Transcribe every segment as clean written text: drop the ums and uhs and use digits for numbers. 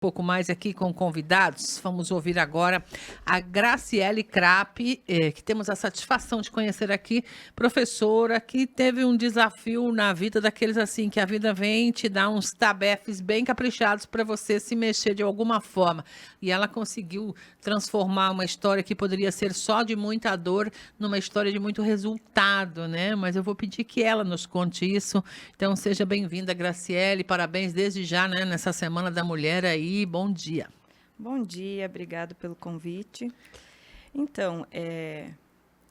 Pouco mais aqui com convidados. Vamos ouvir agora a Graciele Krapp, que temos a satisfação de conhecer aqui, professora que teve um desafio na vida daqueles assim, que a vida vem te dar uns tabefes bem caprichados para você se mexer de alguma forma. E ela conseguiu transformar uma história que poderia ser só de muita dor numa história de muito resultado, né? Mas eu vou pedir que ela nos conte isso. Então, seja bem-vinda, Graciele. Parabéns desde já, né, nessa Semana da Mulher aí. Bom dia. Bom dia, obrigado pelo convite. Então,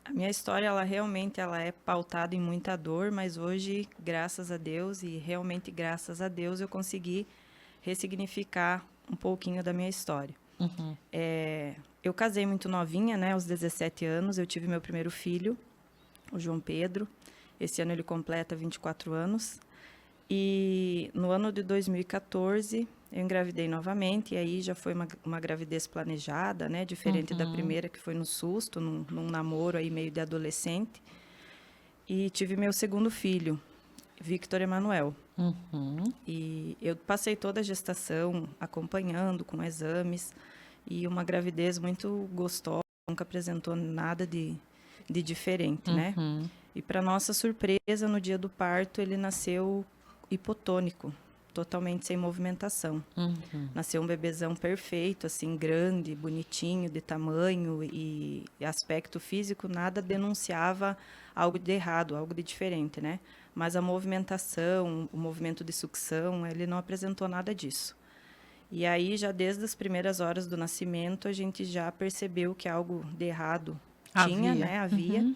a minha história, ela é pautada em muita dor, mas hoje, graças a Deus, e realmente graças a Deus, eu consegui ressignificar um pouquinho da minha história. Eu casei muito novinha, né, aos 17 anos, eu tive meu primeiro filho, o João Pedro. Esse ano ele completa 24 anos. E no ano de 2014, eu engravidei novamente, e aí já foi uma gravidez planejada, né? Diferente da primeira, que foi no susto, num namoro aí meio de adolescente. E tive meu segundo filho, Victor Emanuel. E eu passei toda a gestação acompanhando com exames, e uma gravidez muito gostosa, nunca apresentou nada de diferente, né? E para nossa surpresa, no dia do parto, ele nasceu hipotônico, totalmente sem movimentação. Nasceu um bebezão perfeito, assim, grande, bonitinho, de tamanho e aspecto físico, nada denunciava algo de errado, algo de diferente, né? Mas a movimentação, o movimento de sucção, ele não apresentou nada disso. E aí, já desde as primeiras horas do nascimento, a gente já percebeu que algo de errado tinha, né? Havia.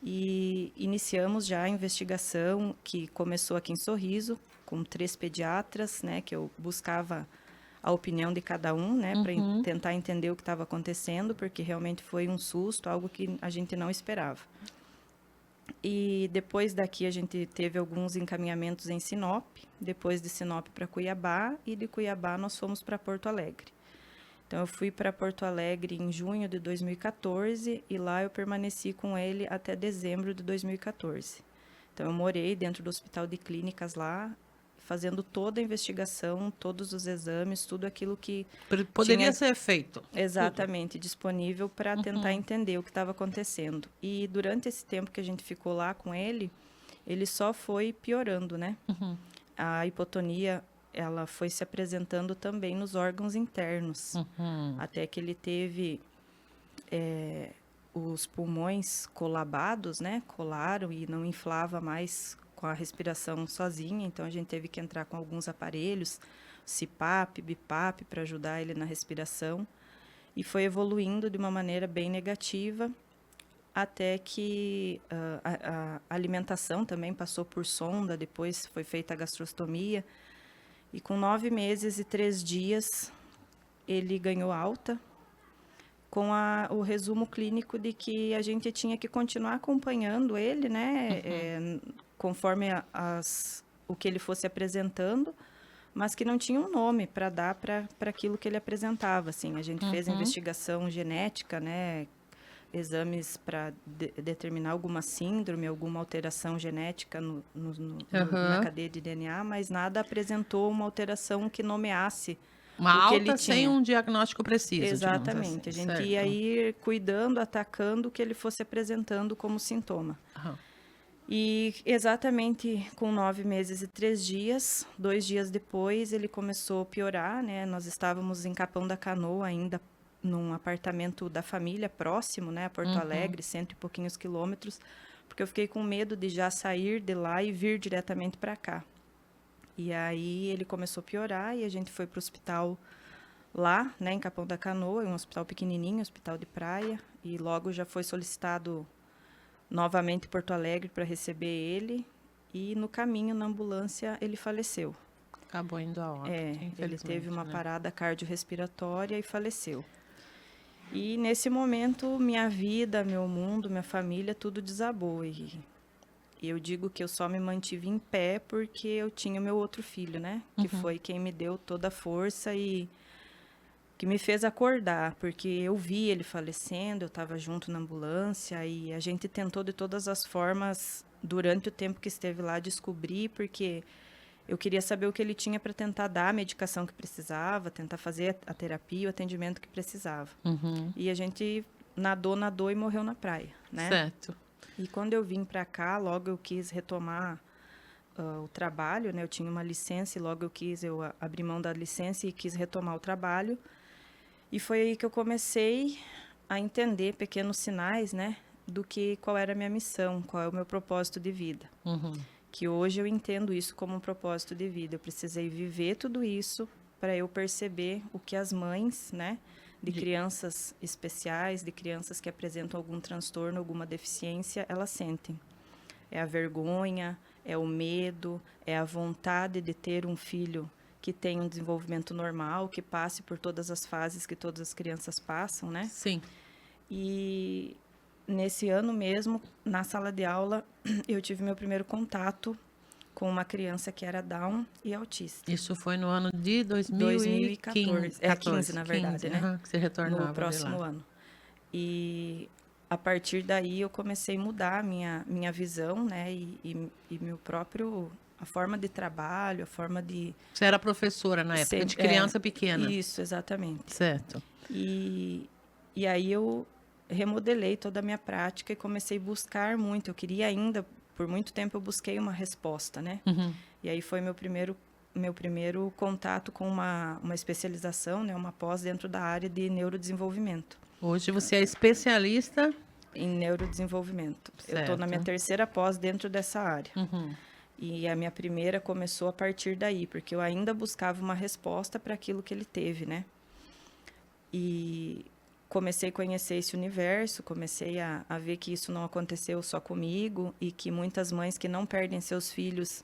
E iniciamos já a investigação, que começou aqui em Sorriso, com 3 pediatras, né, que eu buscava a opinião de cada um, né, para tentar entender o que estava acontecendo, porque realmente foi um susto, algo que a gente não esperava. E depois daqui a gente teve alguns encaminhamentos em Sinop, depois de Sinop para Cuiabá, e de Cuiabá nós fomos para Porto Alegre. Então, eu fui para Porto Alegre em junho de 2014 e lá eu permaneci com ele até dezembro de 2014. Então, eu morei dentro do Hospital de Clínicas lá, fazendo toda a investigação, todos os exames, tudo aquilo que Poderia tinha ser feito. exatamente disponível para tentar entender o que estava acontecendo. E durante esse tempo que a gente ficou lá com ele só foi piorando, né? A hipotonia, ela foi se apresentando também nos órgãos internos, até que ele teve os pulmões colabados, né? Colaram e não inflava mais com a respiração sozinha, então a gente teve que entrar com alguns aparelhos, CPAP, BIPAP, para ajudar ele na respiração, e foi evoluindo de uma maneira bem negativa, até que a alimentação também passou por sonda, depois foi feita a gastrostomia, e com 9 meses e 3 dias, ele ganhou alta, com o resumo clínico de que a gente tinha que continuar acompanhando ele, né, conforme o que ele fosse apresentando, mas que não tinha um nome para dar para aquilo que ele apresentava. Assim, a gente fez investigação genética, né, exames para determinar alguma síndrome, alguma alteração genética na cadeia de DNA, mas nada apresentou uma alteração que nomeasse Uma o que ele alta sem tinha. um diagnóstico preciso, digamos assim. Exatamente. A gente Certo. ia ir cuidando, atacando o que ele fosse apresentando como sintoma. E exatamente com 9 meses e 3 dias, 2 dias depois, ele começou a piorar, né? Nós estávamos em Capão da Canoa ainda, num apartamento da família próximo, né, a Porto Alegre, 100 e pouquinhos quilômetros, porque eu fiquei com medo de já sair de lá e vir diretamente para cá. E aí ele começou a piorar e a gente foi para o hospital lá, né, em Capão da Canoa, um hospital pequenininho, hospital de praia, e logo já foi solicitado novamente Porto Alegre para receber ele, e no caminho, na ambulância, ele faleceu. Acabou indo a óbito, Ele teve uma né? parada cardiorrespiratória e faleceu. E nesse momento, minha vida, meu mundo, minha família, tudo desabou. E eu digo que eu só me mantive em pé porque eu tinha meu outro filho, né? Que foi quem me deu toda a força e que me fez acordar, porque eu vi ele falecendo, eu estava junto na ambulância e a gente tentou de todas as formas, durante o tempo que esteve lá, descobrir, porque eu queria saber o que ele tinha para tentar dar a medicação que precisava, tentar fazer a terapia, o atendimento que precisava. E a gente nadou e morreu na praia, né? Certo. E quando eu vim para cá, logo eu quis retomar o trabalho, né? Eu tinha uma licença e logo eu abri mão da licença e quis retomar o trabalho. E foi aí que eu comecei a entender pequenos sinais, né? Qual era a minha missão, qual é o meu propósito de vida. Que hoje eu entendo isso como um propósito de vida. Eu precisei viver tudo isso para eu perceber o que as mães, né? De crianças especiais, de crianças que apresentam algum transtorno, alguma deficiência, elas sentem. É a vergonha, é o medo, é a vontade de ter um filho que tenha um desenvolvimento normal, que passe por todas as fases que todas as crianças passam, né? Sim. E nesse ano mesmo, na sala de aula, eu tive meu primeiro contato com uma criança que era Down e autista. Isso foi no ano de 2014. 15, na verdade, 15, né? Que você retornava No próximo ano. E a partir daí eu comecei a mudar a minha visão, né? E meu próprio... A forma de trabalho, a forma de... Você era professora na época, de criança pequena. Isso, exatamente. Certo. E aí eu remodelei toda a minha prática e comecei a buscar muito. Eu queria ainda, por muito tempo, eu busquei uma resposta, né? E aí foi meu primeiro contato com uma especialização, né? Uma pós dentro da área de neurodesenvolvimento. Hoje você é especialista em neurodesenvolvimento. Certo. Eu estou na minha terceira pós dentro dessa área. E a minha primeira começou a partir daí, porque eu ainda buscava uma resposta para aquilo que ele teve, né? E comecei a conhecer esse universo, comecei a ver que isso não aconteceu só comigo e que muitas mães que não perdem seus filhos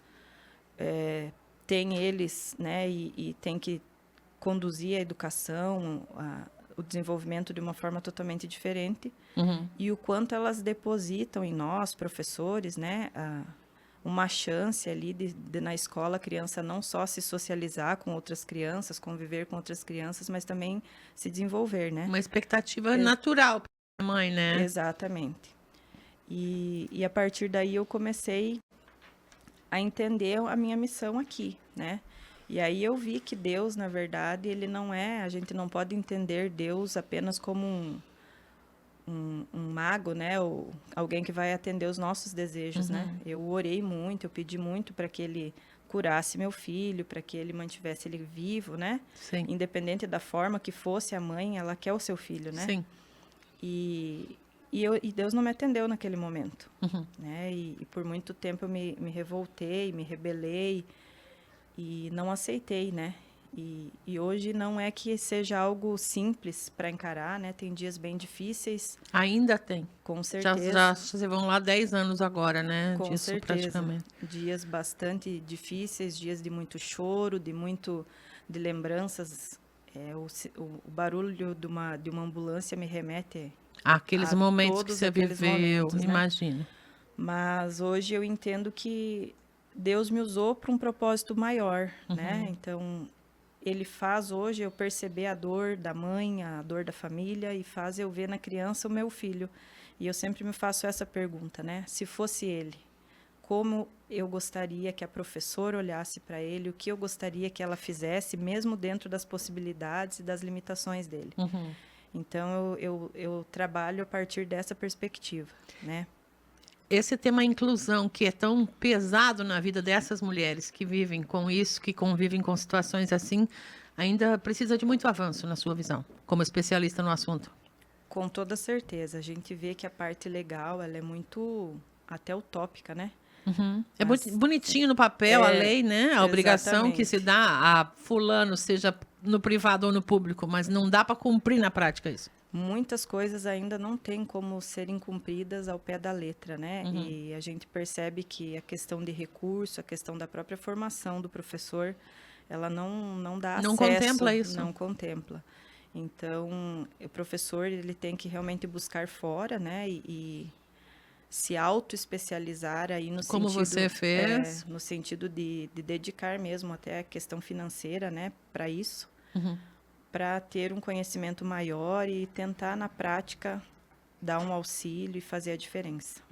têm eles, né? E têm que conduzir a educação, o desenvolvimento de uma forma totalmente diferente. E o quanto elas depositam em nós, professores, né? Uma chance ali de na escola a criança não só se socializar com outras crianças, conviver com outras crianças, mas também se desenvolver, né? Uma expectativa natural para a mãe, né? Exatamente. E a partir daí eu comecei a entender a minha missão aqui, né? E aí eu vi que Deus, na verdade, ele não é... A gente não pode entender Deus apenas como um mago, né? Ou alguém que vai atender os nossos desejos, né? Eu orei muito, eu pedi muito para que ele curasse meu filho, para que ele mantivesse ele vivo, né? Sim. Independente da forma que fosse a mãe, ela quer o seu filho, né? Sim. E Deus não me atendeu naquele momento, né? E por muito tempo eu me revoltei, me rebelei e não aceitei, né? E hoje não é que seja algo simples para encarar, né? Tem dias bem difíceis. Ainda tem. Com certeza. Já vocês vão lá 10 anos agora, né? Com disso, certeza. Praticamente. Dias bastante difíceis, dias de muito choro, de lembranças. O barulho de uma ambulância me remete Aqueles momentos que você viveu, momentos, né? imagina. Mas hoje eu entendo que Deus me usou para um propósito maior, né? Então, ele faz hoje eu perceber a dor da mãe, a dor da família e faz eu ver na criança o meu filho. E eu sempre me faço essa pergunta, né? Se fosse ele, como eu gostaria que a professora olhasse para ele, o que eu gostaria que ela fizesse, mesmo dentro das possibilidades e das limitações dele. Então, eu trabalho a partir dessa perspectiva, né? Esse tema inclusão, que é tão pesado na vida dessas mulheres que vivem com isso, que convivem com situações assim, ainda precisa de muito avanço, na sua visão, como especialista no assunto. Com toda certeza. A gente vê que a parte legal, ela é muito até utópica, né? É muito bonitinho no papel a lei, né? A obrigação que se dá a fulano, seja no privado ou no público, mas não dá para cumprir na prática isso. Muitas coisas ainda não têm como serem cumpridas ao pé da letra, né? E a gente percebe que a questão de recurso, a questão da própria formação do professor, ela não dá acesso. Não contempla isso. Não contempla. Então, o professor, ele tem que realmente buscar fora, né? E se auto-especializar aí no como sentido... você fez. No sentido de dedicar mesmo até a questão financeira, né? Para isso. Para ter um conhecimento maior e tentar, na prática, dar um auxílio e fazer a diferença.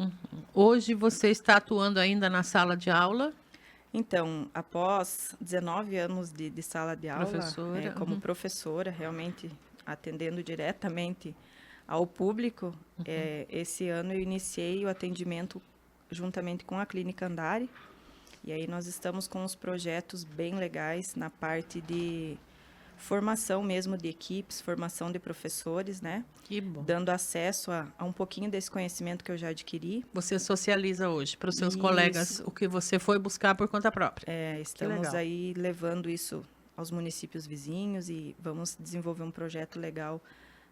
Hoje você está atuando ainda na sala de aula? Então, após 19 anos de sala de aula, Professora, como professora, realmente atendendo diretamente ao público, esse ano eu iniciei o atendimento juntamente com a Clínica Andari. E aí nós estamos com uns projetos bem legais na parte de formação mesmo de equipes, formação de professores, né? Que bom. Dando acesso a um pouquinho desse conhecimento que eu já adquiri. Você socializa hoje para os seus Isso. colegas o que você foi buscar por conta própria. Estamos legal. aí levando isso aos municípios vizinhos e vamos desenvolver um projeto legal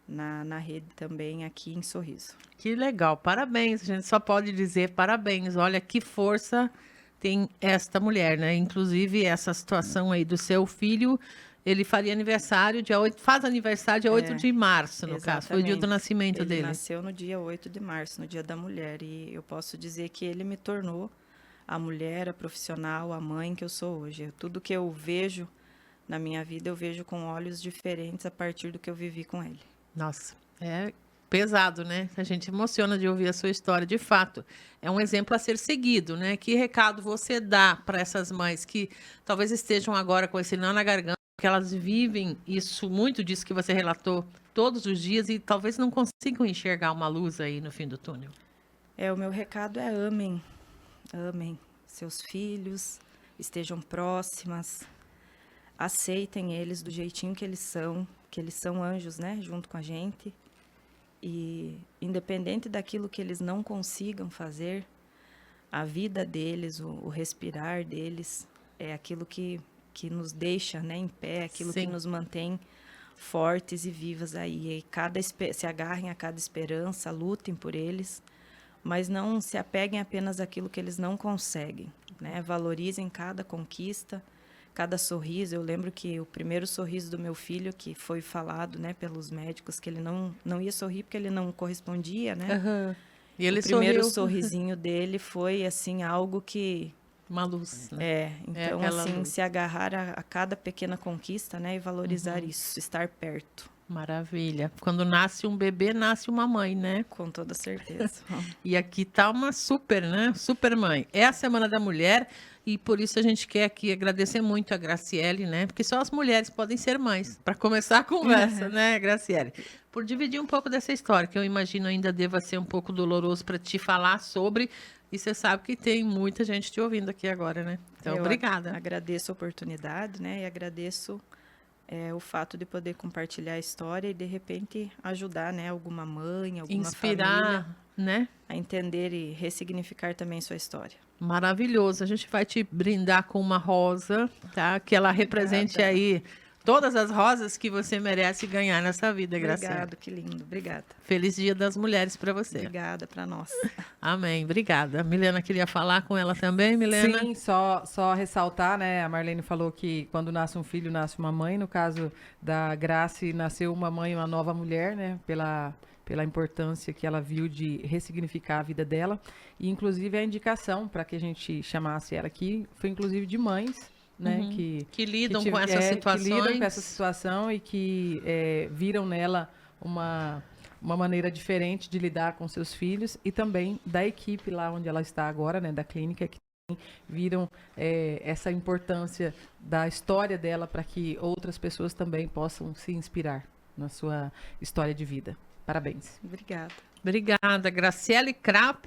na rede também aqui em Sorriso. Que legal, parabéns, a gente só pode dizer parabéns, olha que força tem esta mulher, né? Inclusive essa situação aí do seu filho, ele faria aniversário dia 8, faz aniversário dia 8 de março, no caso, foi o dia do nascimento ele dele. Ele nasceu no dia 8 de março, no dia da mulher, e eu posso dizer que ele me tornou a mulher, a profissional, a mãe que eu sou hoje. Tudo que eu vejo na minha vida, eu vejo com olhos diferentes a partir do que eu vivi com ele. Nossa, é pesado, né? A gente emociona de ouvir a sua história, de fato. É um exemplo a ser seguido, né? Que recado você dá para essas mães que talvez estejam agora com esse nó na garganta, que elas vivem isso, muito disso que você relatou todos os dias e talvez não consigam enxergar uma luz aí no fim do túnel? O meu recado é amem, amem seus filhos, estejam próximas, aceitem eles do jeitinho que eles são anjos, né, junto com a gente. E independente daquilo que eles não consigam fazer, a vida deles, o respirar deles, é aquilo que nos deixa, né, em pé, aquilo que nos mantém fortes e vivas aí. E se agarrem a cada esperança, lutem por eles, mas não se apeguem apenas àquilo que eles não conseguem, né? Valorizem cada conquista, cada sorriso. Eu lembro que o primeiro sorriso do meu filho, que foi falado, né, pelos médicos, que ele não ia sorrir porque ele não correspondia, né? Uhum. E ele o primeiro sorriu. sorrisinho dele foi, assim, algo que... Uma luz, né? Então, assim, luz. Se agarrar a cada pequena conquista, né, e valorizar isso, estar perto. Maravilha. Quando nasce um bebê, nasce uma mãe, né? Com toda certeza. E aqui tá uma super, né? Super mãe. É a Semana da Mulher e por isso a gente quer aqui agradecer muito a Graciele, né? Porque só as mulheres podem ser mães. Para começar a conversa, né, Graciele? Por dividir um pouco dessa história, que eu imagino ainda deva ser um pouco doloroso para te falar sobre. E você sabe que tem muita gente te ouvindo aqui agora, né? Então, obrigada. Agradeço a oportunidade, né? E agradeço o fato de poder compartilhar a história e, de repente, ajudar, né, alguma mãe, alguma inspirar, família, né, a entender e ressignificar também sua história. Maravilhoso. A gente vai te brindar com uma rosa, tá? Que ela represente aí todas as rosas que você merece ganhar nessa vida, Graciela. Obrigado, que lindo. Obrigada. Feliz Dia das Mulheres para você. Obrigada para nós. Amém. Obrigada. Milena queria falar com ela também, Milena? Sim, só ressaltar, né? A Marlene falou que quando nasce um filho, nasce uma mãe. No caso da Grace, nasceu uma mãe, uma nova mulher, né? Pela importância que ela viu de ressignificar a vida dela. E, inclusive, a indicação para que a gente chamasse ela aqui foi, inclusive, de mães, né, que lidam com essas situações. Que lidam com essa situação e que viram nela uma maneira diferente de lidar com seus filhos e também da equipe lá onde ela está agora, né, da clínica, que viram essa importância da história dela para que outras pessoas também possam se inspirar na sua história de vida. Parabéns. Obrigada. Obrigada. Graciele Krapp